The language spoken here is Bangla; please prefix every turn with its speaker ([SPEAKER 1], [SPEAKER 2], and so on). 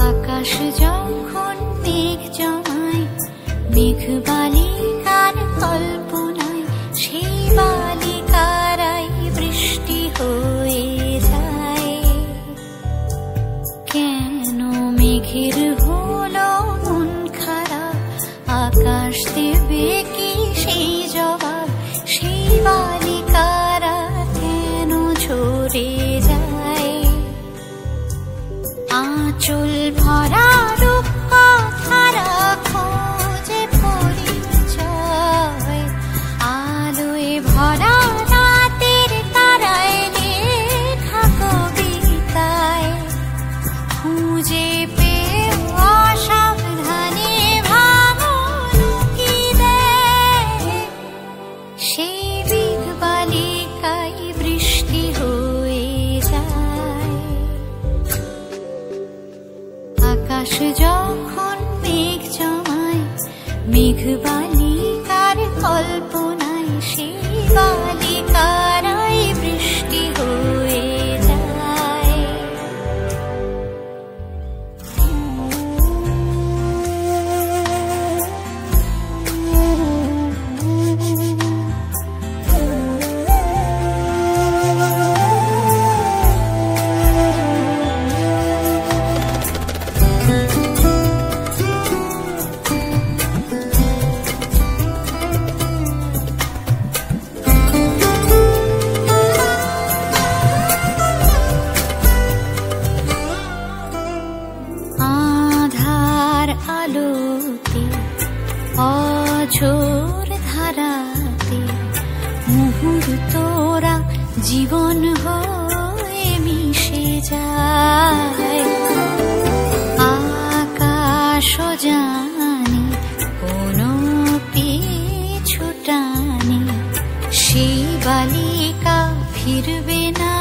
[SPEAKER 1] আকাশ যখন মেঘ জমায়, মেঘ বালিকার কল্পনায়, সেই বালিকারাই বৃষ্টি হয়ে যায়। কেন মেঘের হলো মন খারাপ, আকাশ দেবে কি সেই জবাব? সেই বালিকারা কেন ঝরে যায়? আঁচল ভরা রূপ কথারা খোঁজে পরিচয়, আলোয় ভরা রাতের তারায় লেখা কবিতায়, খুঁজে পেয়ে অসাবধানে ভাঙন কি দেয়। সেই বিগ বালিকায় বৃষ্টি হয়ে যায়। আকাশ যখন মেঘ জমায়, মেঘ বালিকার কল্পনায়, সেই বালিকারাই বৃষ্টি হয়ে যায়। আধার আলোতে অঝোর ধারাতে মুহূর্তরা জীবন হয়ে মিশে যায়। আকাশ জানে কোনো পিছু টানে, সেই বালিকা ফিরবে না।